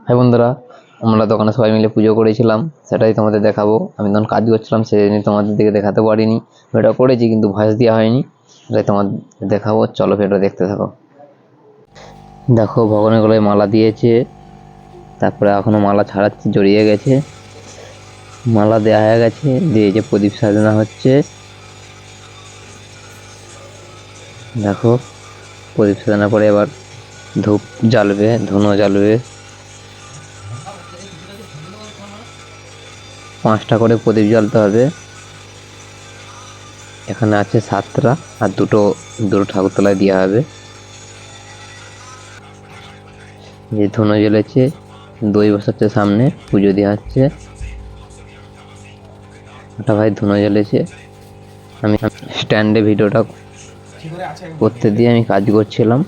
হ্যাঁ বন্ধুরা, আমরা দোকানে সবাই মিলে পুজো করেছিলাম, সেটাই তোমাদের দেখাবো। আমি তখন কাজ করছিলাম, সেই জন্য তোমাদের দিকে দেখাতে পারিনি। ভিডিও করেছি কিন্তু ভয়েস দেওয়া হয়নি, সেটাই তোমাদের দেখাবো। চলো ভিডিও দেখতে থাকো। দেখো ভগবানের গলায় মালা দিয়েছে, তারপরে এখনো মালা ছাড়াচ্ছে, জড়িয়ে গেছে। মালা দেওয়া হয়ে গেছে, দিয়ে যে প্রদীপ সাজানো হচ্ছে। দেখো প্রদীপ সাজানোর পরে এবার ধূপ জ্বালবে, ধুনো জ্বালবে। 5টা করে প্রদীপ জ্বালতে হবে। এখানে আছে 7টা, আর দুটো ঠাকুরতলায় দেওয়া হবে। যে ধুনো জ্বলেছে, দই বসাচ্ছে, সামনে পুজো দেওয়া হচ্ছে। একটা ভাই ধুনো জ্বলেছে। আমি স্ট্যান্ডে ভিডিওটা করতে দিয়ে আমি কাজ করছিলাম,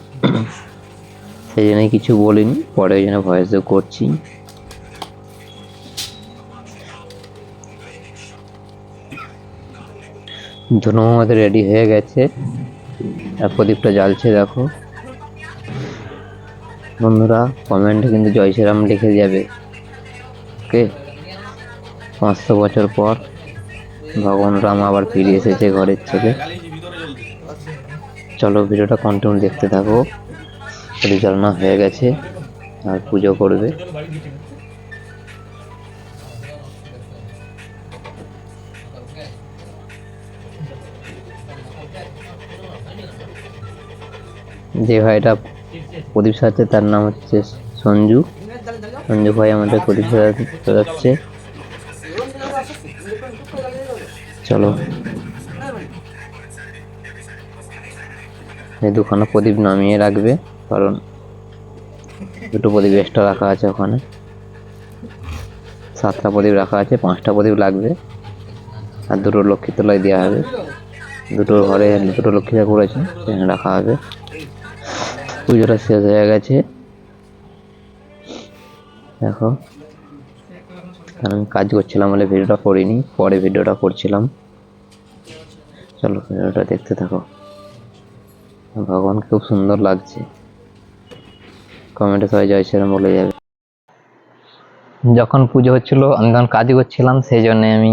সেই জন্য কিছু বলিনি, পরে ওই জন্য ভয়েস করছি। ধুনো আমাদের রেডি হয়ে গেছে, আর প্রদীপটা জ্বালছে। দেখো বন্ধুরা, কমেন্টে কিন্তু জয় শ্রীরাম লিখে যাবে। ওকে, 500 বছর পর ভগবান রাম আবার ফিরে এসেছে ঘরের থেকে। চলো ভিডিওটা কন্টিনিউ দেখতে থাকো। পরিচালনা হয়ে গেছে, আর পুজো করবে। যে ভাইটা প্রদীপ সাজাচ্ছে তার নাম হচ্ছে সঞ্জু। সঞ্জু ভাই আমাদের প্রদীপ সাজাচ্ছে। চলো, এই দুখানা প্রদীপ নামিয়ে রাখবে, কারণ দুটো প্রদীপ এক্সট্রা রাখা আছে ওখানে। 7টা প্রদীপ রাখা আছে, 5টা প্রদীপ লাগবে, আর দুটো লক্ষ্মীর তলায় দেওয়া হবে। দুটো ঘরে দুটো লক্ষ্মী ঠাকুর আছে, সেখানে রাখা হবে। পুজোটা শেষ হয়ে গেছে। দেখো, আমি কাজ করছিলাম বলে ভিডিওটা করিনি, পরে ভিডিওটা করছিলাম। চলো ভিডিওটা দেখতে থাকো। ভগবান খুব সুন্দর লাগছে, কমেন্টে সবাই জয় শ্রীরাম বলে যাবে। যখন পুজো হচ্ছিল আমি তখন কাজ করছিলাম, সেই জন্যে আমি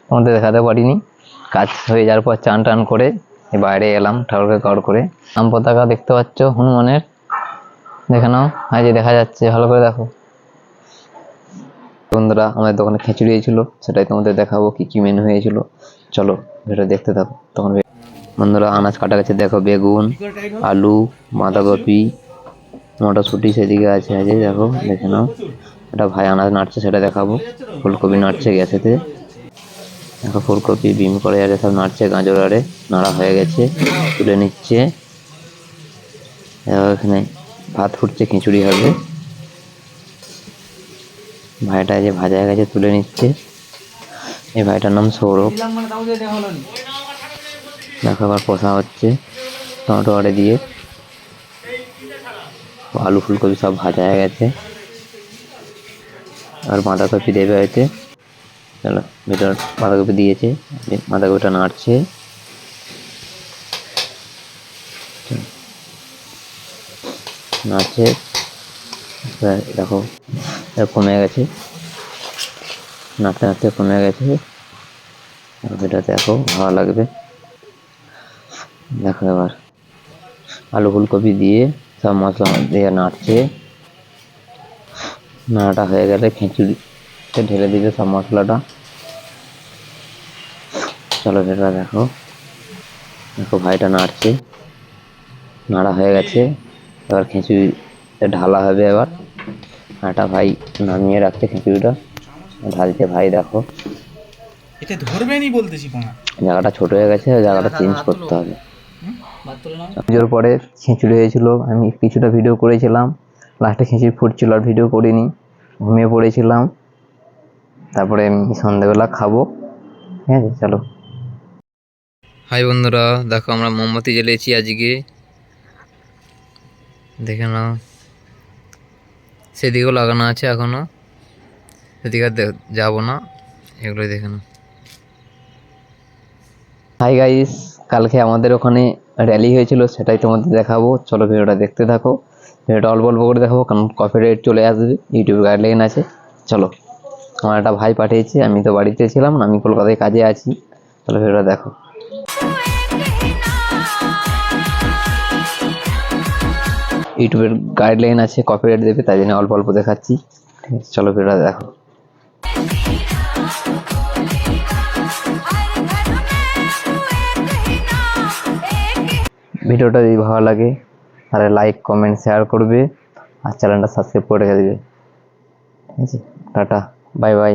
তোমাদের দেখাতে পারিনি। কাজ হয়ে যাওয়ার পর চান টান করে বাইরে এলাম, ঠাকুরকে কর করে। আম পতাকা দেখতে পাচ্ছ হনুমানের, দেখে নাও। হ্যাঁ, যে দেখা যাচ্ছে, ভালো করে দেখো। বন্ধুরা, আমাদের দোকানে খিচুড়ি হয়েছিল, সেটাই তোমাদের দেখাবো কি কি মেনু হয়েছিল। চলো ভিডিও দেখতে থাকো। তখন বন্ধুরা, আনাজ কাটা গেছে। দেখো বেগুন, আলু, বাঁধাকপি, মটরশুঁটি সেদিকে আছে। দেখো, দেখে নাও। এটা ভাই আনাজ নাড়ছে, সেটা দেখাবো। ফুলকপি নাড়ছে গ্যাসেতে। দেখো ফুলকপি বিম করে আরে সব নাড়ছে, গাজর আরে নাড়া হয়ে গেছে, তুলে নিচ্ছে। এখানে ভাত ফুটছে, খিচুড়ি হবে। ভাইটা যে ভাজা হয়ে গেছে, তুলে নিচ্ছে। এই ভাইটার নাম সৌরভ। দেখো আবার কষা হচ্ছে টমেটো আরে দিয়ে। আলু ফুলকপি সব ভাজা হয়ে গেছে, আর বাঁধাকপি দেবে হয়তো। চলো, ভিতর বাঁধাকপি দিয়েছে, বাঁধাকপিটা নাড়ছে। নাড়ছে, দেখো কমে গেছে, নাড়তে নাড়তে কমে গেছে। এটা দেখো, ভালো লাগবে। দেখো এবার আলু ফুলকপি দিয়ে সব মশলা দিয়ে নাড়ছে। নাড়াটা হয়ে গেলে খিচুড়িতে ঢেলে দিবে সব মশলাটা। চলো সেটা দেখো। দেখো ভাইটা নাড়ছে, নাড়া হয়ে গেছে। এবার খিচুড়িতে ঢালা হবে। এবার একটা ভাই নামিয়ে রাখছে, খিচুড়িটা ঢালছে ভাই। দেখো এটা ধরবেনই বলতেছি কোনা। জায়গাটা ছোট হয়ে গেছে, জায়গাটা চেঞ্জ করতে হবে। পুজোর পরে খিচুড়ি হয়েছিল, আমি কিছুটা ভিডিও করেছিলাম। লাস্টে খিচুড়ি ফুটছিল, আর ভিডিও করিনি, ঘুমিয়ে পড়েছিলাম। তারপরে সন্ধ্যাবেলা খাবো। ঠিক আছে, চলো। হাই বন্ধুরা, দেখো আমরা মোমবাতি জ্বেলেছি আজকে, দেখে নাও। সেদিকেও লাগানো আছে এখনো, সেদিকে যাবো না, এগুলোই দেখে নাও। হাই গাইস, কালকে আমাদের ওখানে র্যালি হয়েছিল, সেটাই তোমাদের দেখাবো। চলো ভিডিওটা দেখতে থাকো। ভিডিওটা অল্প অল্প করে দেখাবো, কারণ কপিরাইট চলে আসবে, ইউটিউব গাইডলাইন আছে। চলো, আমার একটা ভাই পাঠিয়েছে, আমি তো বাড়িতে ছিলাম না, আমি কলকাতায় কাজে আছি। চলো ভিডিওটা দেখো। ইউটিউবের গাইডলাইন আছে, কপিরাইট দেবে, তাই জন্য অল্প অল্প দেখাচ্ছি। ঠিক আছে, চলো ভিডিওটা দেখো। ভিডিওটা যদি ভালো লাগে তাহলে লাইক কমেন্ট শেয়ার করবে আর চ্যানেলটা সাবস্ক্রাইব করে রেখে দেবে। ঠিক আছে, টাটা, বাই বাই।